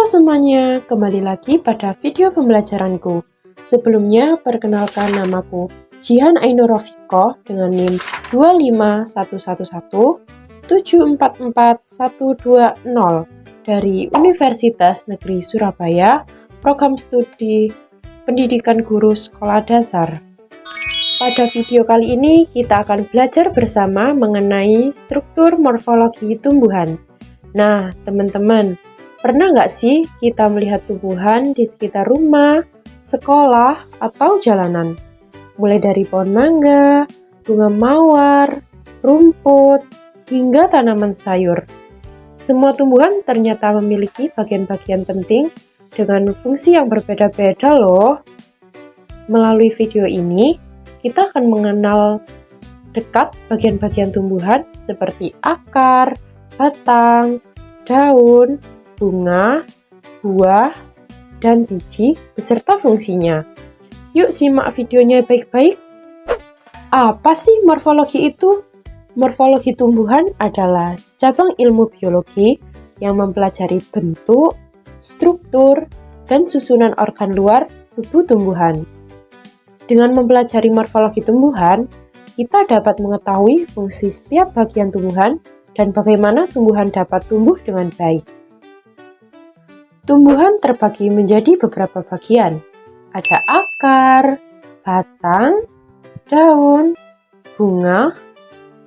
semuanya, kembali lagi pada video pembelajaranku. Sebelumnya, perkenalkan namaku Jihan Ainur Rofiko dengan NIM 25111744120 dari Universitas Negeri Surabaya, Program Studi Pendidikan Guru Sekolah Dasar. Pada video kali ini, kita akan belajar bersama mengenai struktur morfologi tumbuhan. Nah, teman-teman, pernah nggak sih kita melihat tumbuhan di sekitar rumah, sekolah, atau jalanan? Mulai dari pohon mangga, bunga mawar, rumput, hingga tanaman sayur. Semua tumbuhan ternyata memiliki bagian-bagian penting dengan fungsi yang berbeda-beda loh. Melalui video ini, kita akan mengenal dekat bagian-bagian tumbuhan seperti akar, batang, daun, bunga, buah, dan biji beserta fungsinya. Yuk simak videonya baik-baik. Apa sih morfologi itu? Morfologi tumbuhan adalah cabang ilmu biologi yang mempelajari bentuk, struktur, dan susunan organ luar tubuh tumbuhan. Dengan mempelajari morfologi tumbuhan, kita dapat mengetahui fungsi setiap bagian tumbuhan dan bagaimana tumbuhan dapat tumbuh dengan baik. Tumbuhan terbagi menjadi beberapa bagian. Ada akar, batang, daun, bunga,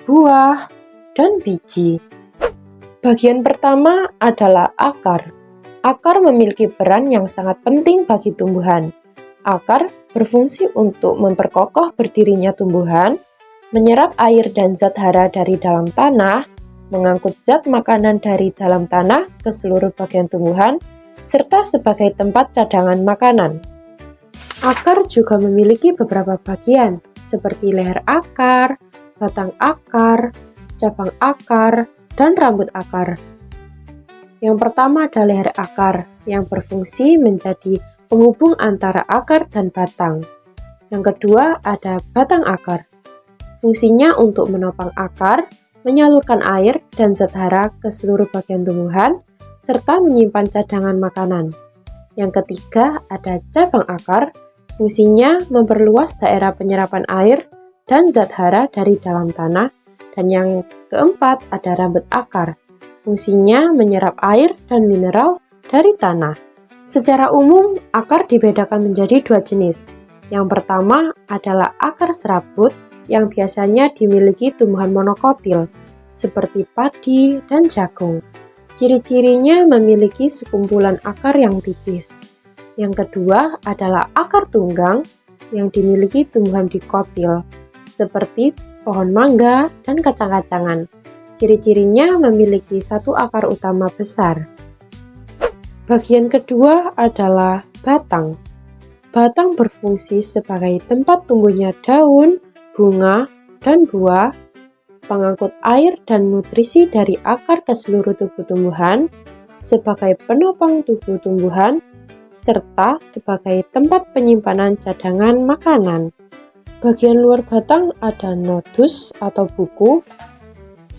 buah, dan biji. Bagian pertama adalah akar. Akar memiliki peran yang sangat penting bagi tumbuhan. Akar berfungsi untuk memperkokoh berdirinya tumbuhan, menyerap air dan zat hara dari dalam tanah, mengangkut zat makanan dari dalam tanah ke seluruh bagian tumbuhan, serta sebagai tempat cadangan makanan. Akar juga memiliki beberapa bagian, seperti leher akar, batang akar, cabang akar, dan rambut akar. Yang pertama ada leher akar, yang berfungsi menjadi penghubung antara akar dan batang. Yang kedua ada batang akar. Fungsinya untuk menopang akar, menyalurkan air dan zat hara ke seluruh bagian tumbuhan, serta menyimpan cadangan makanan. Yang ketiga ada cabang akar. Fungsinya memperluas daerah penyerapan air dan zat hara dari dalam tanah. Dan yang keempat ada rambut akar. Fungsinya menyerap air dan mineral dari tanah. Secara umum, akar dibedakan menjadi dua jenis. Yang pertama adalah akar serabut yang biasanya dimiliki tumbuhan monokotil, seperti padi dan jagung. Ciri-cirinya memiliki sekumpulan akar yang tipis. Yang kedua adalah akar tunggang yang dimiliki tumbuhan dikotil, seperti pohon mangga dan kacang-kacangan. Ciri-cirinya memiliki satu akar utama besar. Bagian kedua adalah batang. Batang berfungsi sebagai tempat tumbuhnya daun, bunga, dan buah, pengangkut air dan nutrisi dari akar ke seluruh tubuh tumbuhan, sebagai penopang tubuh tumbuhan, serta sebagai tempat penyimpanan cadangan makanan. Bagian luar batang ada nodus atau buku,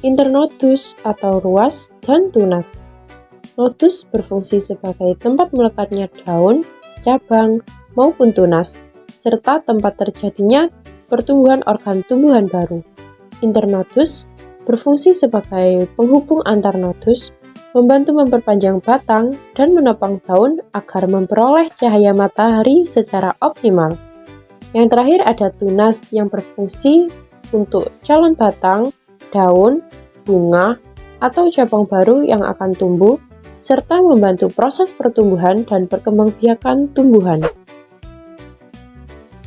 internodus atau ruas, dan tunas. Nodus berfungsi sebagai tempat melekatnya daun, cabang, maupun tunas, serta tempat terjadinya pertumbuhan organ tumbuhan baru. Internodus berfungsi sebagai penghubung antar nodus, membantu memperpanjang batang dan menopang daun agar memperoleh cahaya matahari secara optimal. Yang terakhir ada tunas yang berfungsi untuk calon batang, daun, bunga, atau cabang baru yang akan tumbuh, serta membantu proses pertumbuhan dan perkembangbiakan tumbuhan.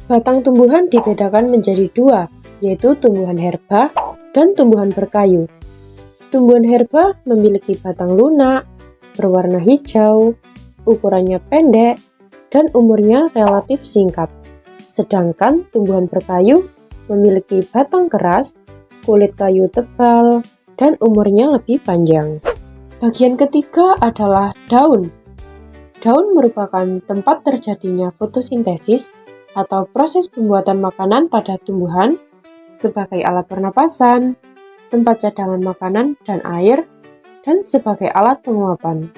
Batang tumbuhan dibedakan menjadi dua, yaitu tumbuhan herba dan tumbuhan berkayu. Tumbuhan herba memiliki batang lunak, berwarna hijau, ukurannya pendek, dan umurnya relatif singkat. Sedangkan tumbuhan berkayu memiliki batang keras, kulit kayu tebal, dan umurnya lebih panjang. Bagian ketiga adalah daun. Daun merupakan tempat terjadinya fotosintesis atau proses pembuatan makanan pada tumbuhan sebagai alat pernapasan, tempat cadangan makanan dan air, dan sebagai alat penguapan.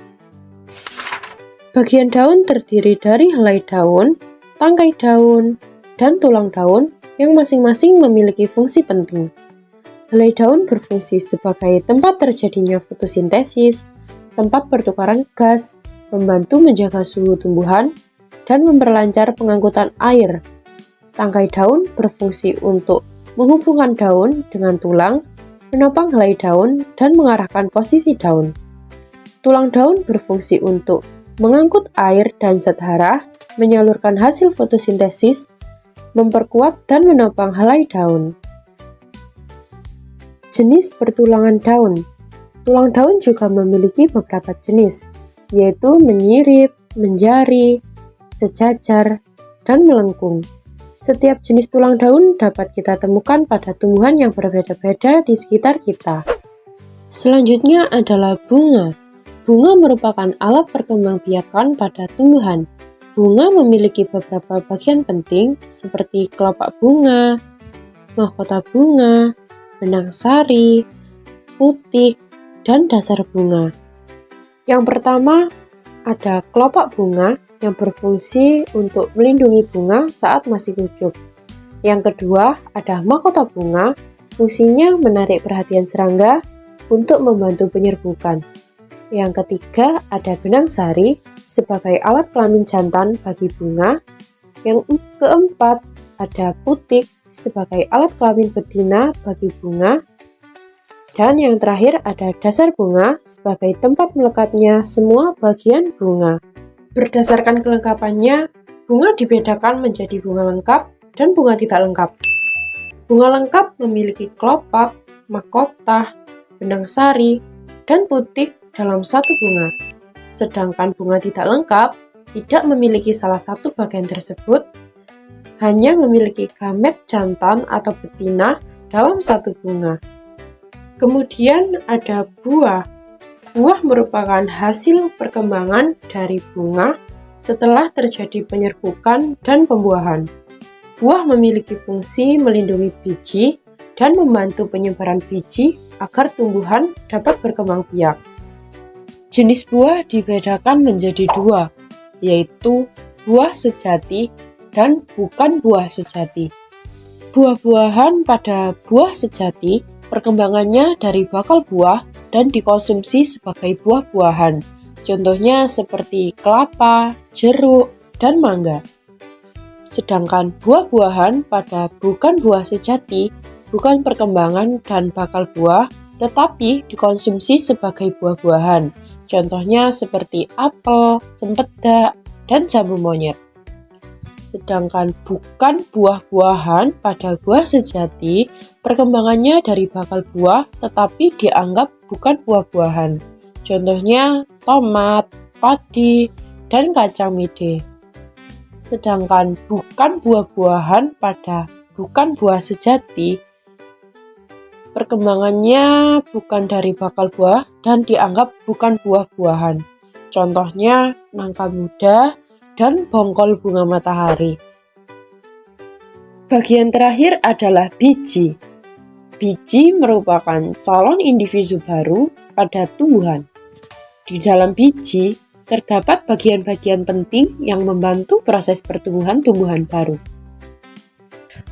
Bagian daun terdiri dari helai daun, tangkai daun, dan tulang daun yang masing-masing memiliki fungsi penting. Helai daun berfungsi sebagai tempat terjadinya fotosintesis, tempat pertukaran gas, membantu menjaga suhu tumbuhan, dan memperlancar pengangkutan air. Tangkai daun berfungsi untuk menghubungkan daun dengan tulang, menopang helai daun, dan mengarahkan posisi daun. Tulang daun berfungsi untuk mengangkut air dan zat hara, menyalurkan hasil fotosintesis, memperkuat dan menopang helai daun. Jenis pertulangan daun. Tulang daun juga memiliki beberapa jenis, yaitu menyirip, menjari, sejajar, dan melengkung. Setiap jenis tulang daun dapat kita temukan pada tumbuhan yang berbeda-beda di sekitar kita. Selanjutnya adalah bunga. Bunga merupakan alat perkembangbiakan pada tumbuhan. Bunga memiliki beberapa bagian penting seperti kelopak bunga, mahkota bunga, benang sari, putik, dan dasar bunga. Yang pertama ada kelopak bunga yang berfungsi untuk melindungi bunga saat masih kucuk. Yang kedua, ada mahkota bunga, fungsinya menarik perhatian serangga untuk membantu penyerbukan. Yang ketiga, ada benang sari sebagai alat kelamin jantan bagi bunga. Yang keempat, ada putik sebagai alat kelamin betina bagi bunga. Dan yang terakhir, ada dasar bunga sebagai tempat melekatnya semua bagian bunga. Berdasarkan kelengkapannya, bunga dibedakan menjadi bunga lengkap dan bunga tidak lengkap. Bunga lengkap memiliki kelopak, mahkota, benang sari, dan putik dalam satu bunga. Sedangkan bunga tidak lengkap tidak memiliki salah satu bagian tersebut, hanya memiliki gamet jantan atau betina dalam satu bunga. Kemudian ada buah. Buah merupakan hasil perkembangan dari bunga setelah terjadi penyerbukan dan pembuahan. Buah memiliki fungsi melindungi biji dan membantu penyebaran biji agar tumbuhan dapat berkembang biak. Jenis buah dibedakan menjadi dua, yaitu buah sejati dan bukan buah sejati. Buah-buahan pada buah sejati perkembangannya dari bakal buah dan dikonsumsi sebagai buah-buahan. Contohnya seperti kelapa, jeruk, dan mangga. Sedangkan buah-buahan pada bukan buah sejati, bukan perkembangan dan bakal buah, tetapi dikonsumsi sebagai buah-buahan. Contohnya seperti apel, cempedak, dan jambu monyet. Sedangkan bukan buah-buahan pada buah sejati, perkembangannya dari bakal buah tetapi dianggap bukan buah-buahan. Contohnya tomat, padi, dan kacang mede. Sedangkan bukan buah-buahan pada bukan buah sejati, perkembangannya bukan dari bakal buah dan dianggap bukan buah-buahan. Contohnya nangka muda dan bongkol bunga matahari. Bagian terakhir adalah biji. Biji merupakan calon individu baru pada tumbuhan. Di dalam biji terdapat bagian-bagian penting yang membantu proses pertumbuhan tumbuhan baru.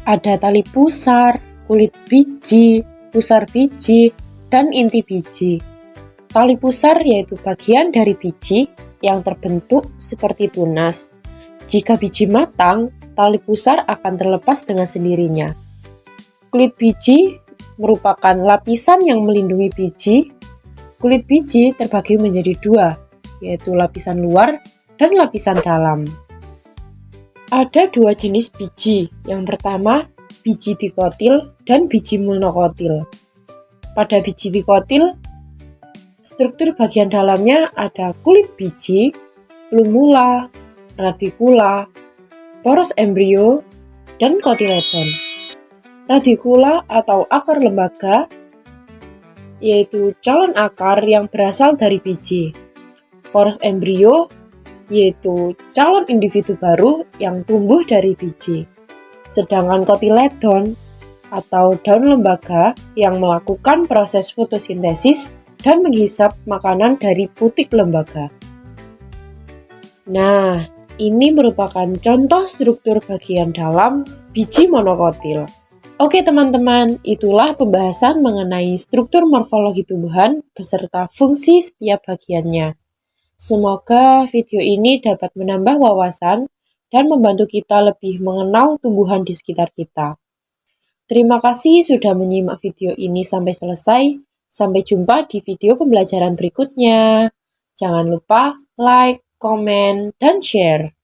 Ada tali pusar, kulit biji, pusar biji, dan inti biji. Tali pusar yaitu bagian dari biji yang terbentuk seperti tunas. Jika biji matang, tali pusar akan terlepas dengan sendirinya. Kulit biji merupakan lapisan yang melindungi biji. Kulit biji terbagi menjadi dua, yaitu lapisan luar dan lapisan dalam. Ada dua jenis biji. Yang pertama, biji dikotil dan biji monokotil. Pada biji dikotil, struktur bagian dalamnya ada kulit biji, plumula, radikula, poros embrio, dan kotiledon. Radikula atau akar lembaga yaitu calon akar yang berasal dari biji. Poros embrio yaitu calon individu baru yang tumbuh dari biji. Sedangkan kotiledon atau daun lembaga yang melakukan proses fotosintesis dan menghisap makanan dari putik lembaga. Nah, ini merupakan contoh struktur bagian dalam biji monokotil. Oke teman-teman, itulah pembahasan mengenai struktur morfologi tumbuhan beserta fungsi setiap bagiannya. Semoga video ini dapat menambah wawasan dan membantu kita lebih mengenal tumbuhan di sekitar kita. Terima kasih sudah menyimak video ini sampai selesai. Sampai jumpa di video pembelajaran berikutnya. Jangan lupa like, komen, dan share.